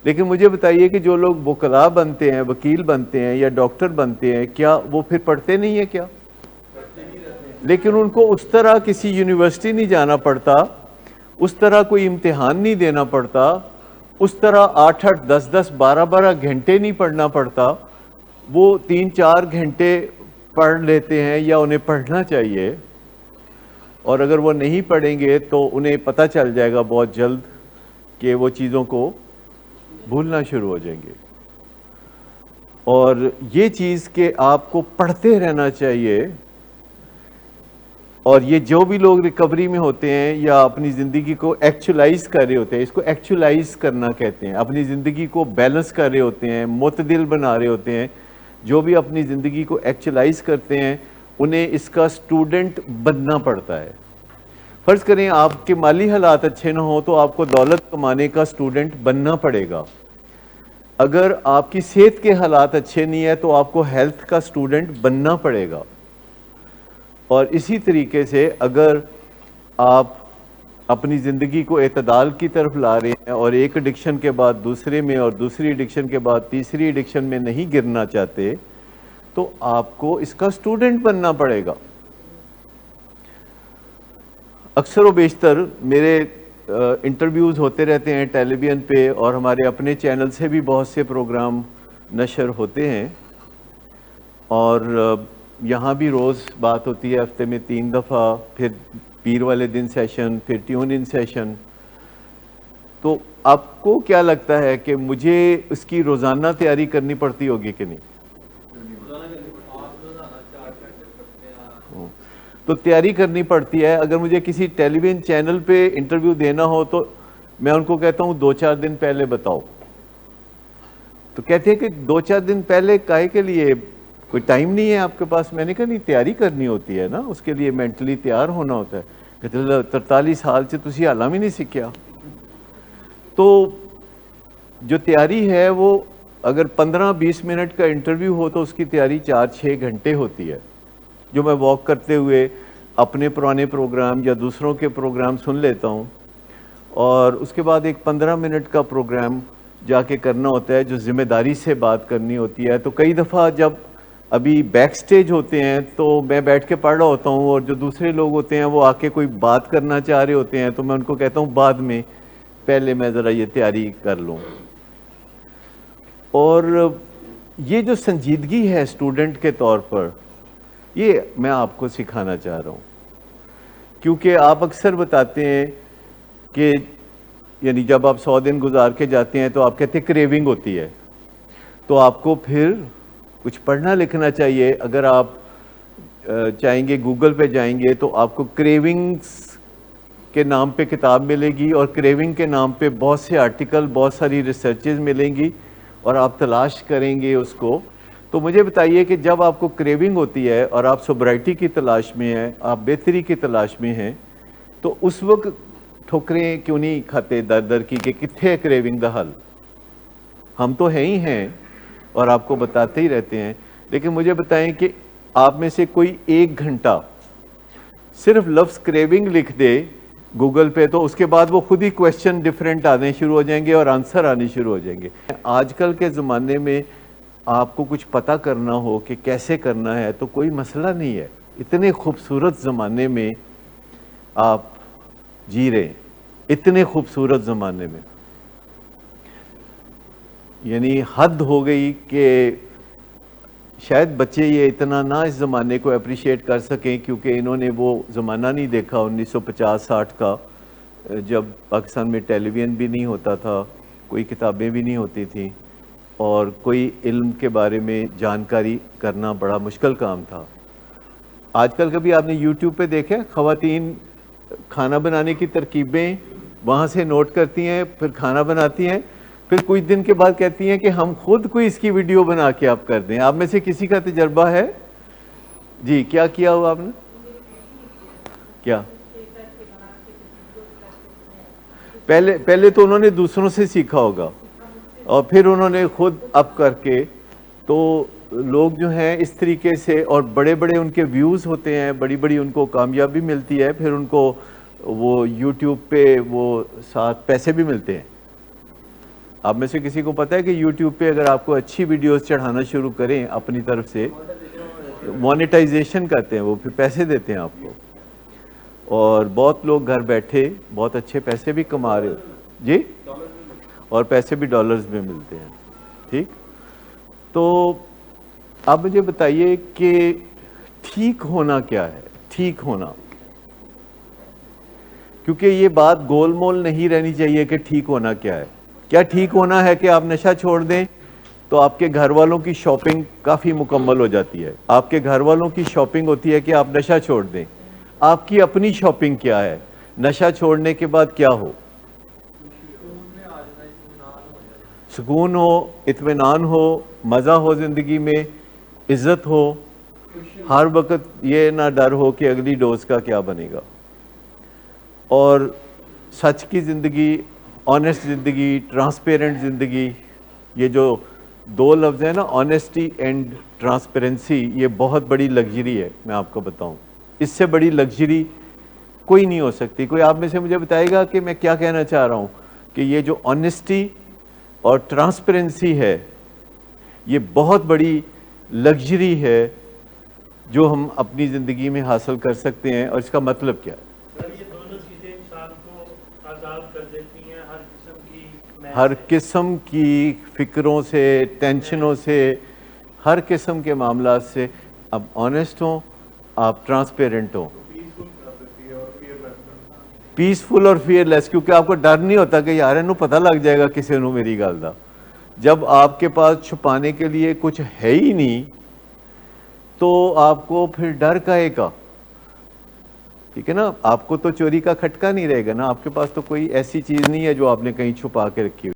لیکن مجھے بتائیے کہ جو لوگ وکلاء بنتے ہیں، وکیل بنتے ہیں یا ڈاکٹر بنتے ہیں، کیا وہ پھر پڑھتے نہیں ہیں کیا؟ لیکن ان کو اس طرح کسی یونیورسٹی نہیں جانا پڑتا، اس طرح کوئی امتحان نہیں دینا پڑتا، اس طرح 8 10 10 12 گھنٹے نہیں پڑھنا پڑتا. وہ 3 4 گھنٹے پڑھ لیتے ہیں یا انہیں پڑھنا چاہیے، اور اگر وہ نہیں پڑھیں گے تو انہیں پتہ چل جائے گا بہت جلد کہ وہ چیزوں کو بھولنا شروع ہو جائیں گے. اور یہ چیز کہ آپ کو پڑھتے رہنا چاہیے. اور یہ جو بھی لوگ ریکوری میں ہوتے ہیں یا اپنی زندگی کو ایکچولائز کر رہے ہوتے ہیں، اس کو ایکچولائز کرنا کہتے ہیں، اپنی زندگی کو بیلنس کر رہے ہوتے ہیں، معتدل بنا رہے ہوتے ہیں، جو بھی اپنی زندگی کو ایکچولائز کرتے ہیں انہیں اس کا اسٹوڈنٹ بننا پڑتا ہے. فرض کریں آپ کے مالی حالات اچھے نہ ہوں تو آپ کو دولت کمانے کا اسٹوڈنٹ بننا پڑے گا. اگر آپ کی صحت کے حالات اچھے نہیں ہیں تو آپ کو ہیلتھ کا اسٹوڈنٹ بننا پڑے گا. اور اسی طریقے سے اگر آپ اپنی زندگی کو اعتدال کی طرف لا رہے ہیں اور ایک ایڈکشن کے بعد دوسرے میں اور دوسری ایڈکشن کے بعد تیسری ایڈکشن میں نہیں گرنا چاہتے تو آپ کو اس کا اسٹوڈنٹ بننا پڑے گا. اکثر و بیشتر میرے انٹرویوز ہوتے رہتے ہیں ٹیلی ویژن پہ، اور ہمارے اپنے چینل سے بھی بہت سے پروگرام نشر ہوتے ہیں، اور یہاں بھی روز بات ہوتی ہے، ہفتے میں 3 دفعہ، پھر پیر والے دن سیشن، پھر ٹیون ان سیشن. تو آپ کو کیا لگتا ہے کہ مجھے اس کی روزانہ تیاری کرنی پڑتی ہوگی کہ نہیں؟ تو تیاری کرنی پڑتی ہے. اگر مجھے کسی ٹیلی ویژن چینل پہ انٹرویو دینا ہو تو میں ان کو کہتا ہوں 2 4 دن پہلے بتاؤ. تو کہتے ہیں کہ 2 4 دن پہلے کاہے کے لیے؟ کوئی ٹائم نہیں ہے آپ کے پاس؟ میں نے کہا نہیں، تیاری کرنی ہوتی ہے نا، اس کے لیے مینٹلی تیار ہونا ہوتا ہے. کہتے ہیں 43 سال سے تسی حالاں بھی نہیں سیکھیا. تو جو تیاری ہے وہ اگر 15 20 منٹ کا انٹرویو ہو تو اس کی تیاری 4 6 گھنٹے ہوتی ہے، جو میں واک کرتے ہوئے اپنے پرانے پروگرام یا دوسروں کے پروگرام سن لیتا ہوں، اور اس کے بعد ایک 15 منٹ کا پروگرام جا کے کرنا ہوتا ہے جو ذمہ داری سے بات کرنی ہوتی ہے. تو کئی دفعہ جب ابھی بیک سٹیج ہوتے ہیں تو میں بیٹھ کے پڑھ رہا ہوتا ہوں، اور جو دوسرے لوگ ہوتے ہیں وہ آ کے کوئی بات کرنا چاہ رہے ہوتے ہیں تو میں ان کو کہتا ہوں بعد میں، پہلے میں ذرا یہ تیاری کر لوں. اور یہ جو سنجیدگی ہے اسٹوڈنٹ کے طور پر، یہ میں آپ کو سکھانا چاہ رہا ہوں. کیونکہ آپ اکثر بتاتے ہیں کہ یعنی جب آپ 100 دن گزار کے جاتے ہیں تو آپ کہتے ہیں کریونگ ہوتی ہے، تو آپ کو پھر کچھ پڑھنا لکھنا چاہیے. اگر آپ چاہیں گے گوگل پہ جائیں گے تو آپ کو کریونگز کے نام پہ کتاب ملے گی، اور کریونگ کے نام پہ بہت سے آرٹیکل، بہت ساری ریسرچز ملیں گی، اور آپ تلاش کریں گے اس کو. تو مجھے بتائیے کہ جب آپ کو کریونگ ہوتی ہے اور آپ سوبرائٹی کی تلاش میں ہیں، آپ بہتری کی تلاش میں ہیں، تو اس وقت ٹھوکریں کیوں نہیں کھاتے در در کی کہ کتنے کریونگ دا حل؟ ہم تو ہیں ہی ہیں اور آپ کو بتاتے ہی رہتے ہیں. لیکن مجھے بتائیں کہ آپ میں سے کوئی 1 گھنٹہ صرف لفظ کریونگ لکھ دے گوگل پہ، تو اس کے بعد وہ خود ہی کویشچن ڈیفرنٹ آنے شروع ہو جائیں گے اور آنسر آنے شروع ہو جائیں گے. آج کل کے زمانے میں آپ کو کچھ پتہ کرنا ہو کہ کیسے کرنا ہے تو کوئی مسئلہ نہیں ہے. اتنے خوبصورت زمانے میں آپ جی رہے ہیں، اتنے خوبصورت زمانے میں، یعنی حد ہو گئی کہ شاید بچے یہ اتنا نہ اس زمانے کو اپریشیٹ کر سکیں، کیونکہ انہوں نے وہ زمانہ نہیں دیکھا 1950 60 کا، جب پاکستان میں ٹیلی ویژن بھی نہیں ہوتا تھا، کوئی کتابیں بھی نہیں ہوتی تھیں، اور کوئی علم کے بارے میں جانکاری کرنا بڑا مشکل کام تھا. آج کل کبھی آپ نے یوٹیوب پہ دیکھا خواتین کھانا بنانے کی ترکیبیں وہاں سے نوٹ کرتی ہیں، پھر کھانا بناتی ہیں، پھر کچھ دن کے بعد کہتی ہیں کہ ہم خود کوئی اس کی ویڈیو بنا کے آپ کر دیں؟ آپ میں سے کسی کا تجربہ ہے؟ جی کیا کیا ہوا آپ نے؟ کیا پہلے تو انہوں نے دوسروں سے سیکھا ہوگا اور پھر انہوں نے خود اپ کر کے. تو لوگ جو ہیں اس طریقے سے، اور بڑے بڑے ان کے ویوز ہوتے ہیں، بڑی بڑی ان کو کامیابی ملتی ہے، پھر ان کو وہ یوٹیوب پہ وہ ساتھ پیسے بھی ملتے ہیں. آپ میں سے کسی کو پتا ہے کہ یوٹیوب پہ اگر آپ کو اچھی ویڈیوز چڑھانا شروع کریں اپنی طرف سے، مونیٹائزیشن کرتے ہیں، وہ پھر پیسے دیتے ہیں آپ کو، اور بہت لوگ گھر بیٹھے بہت اچھے پیسے بھی کما رہے جی، اور پیسے بھی ڈالرز میں ملتے ہیں. ٹھیک، تو آپ مجھے بتائیے کہ ٹھیک ہونا کیا ہے؟ ٹھیک ہونا، کیونکہ یہ بات گول مول نہیں رہنی چاہیے کہ ٹھیک ہونا کیا ہے. کیا ٹھیک ہونا ہے کہ آپ نشہ چھوڑ دیں تو آپ کے گھر والوں کی شاپنگ کافی مکمل ہو جاتی ہے؟ آپ کے گھر والوں کی شاپنگ ہوتی ہے کہ آپ نشہ چھوڑ دیں. آپ کی اپنی شاپنگ کیا ہے؟ نشہ چھوڑنے کے بعد کیا ہو؟ سکون ہو، اطمینان ہو، مزہ ہو زندگی میں، عزت ہو، ہر وقت یہ نہ ڈر ہو کہ اگلی ڈوز کا کیا بنے گا، اور سچ کی زندگی، آنیسٹ زندگی، ٹرانسپیرنٹ زندگی. یہ جو دو لفظ ہیں نا، آنیسٹی اینڈ ٹرانسپیرنسی، یہ بہت بڑی لگژری ہے. میں آپ کو بتاؤں، اس سے بڑی لگژری کوئی نہیں ہو سکتی. کوئی آپ میں سے مجھے بتائے گا کہ میں کیا کہنا چاہ رہا ہوں؟ کہ یہ جو آنیسٹی اور ٹرانسپیرنسی ہے، یہ بہت بڑی لگژری ہے جو ہم اپنی زندگی میں حاصل کر سکتے ہیں. اور اس کا مطلب کیا ہے؟ یہ دونوں چیزیں انسان کو آزاد کر دیتی ہیں ہر قسم کی ہر قسم کی فکروں سے، ٹینشنوں سے، ہر قسم کے معاملات سے. اب آنیسٹ ہوں، آپ ٹرانسپیرنٹ ہوں، پیسفل اور فیئر لیس، کیونکہ آپ کو ڈر نہیں ہوتا کہ یار انہوں پتہ لگ جائے گا کسی نے میری گل دا. جب آپ کے پاس چھپانے کے لیے کچھ ہے ہی نہیں تو آپ کو پھر ڈر کاہے کا؟ ٹھیک ہے نا، آپ کو تو چوری کا کھٹکا نہیں رہے گا نا، آپ کے پاس تو کوئی ایسی چیز نہیں ہے جو آپ نے کہیں چھپا کے رکھی ہوئی.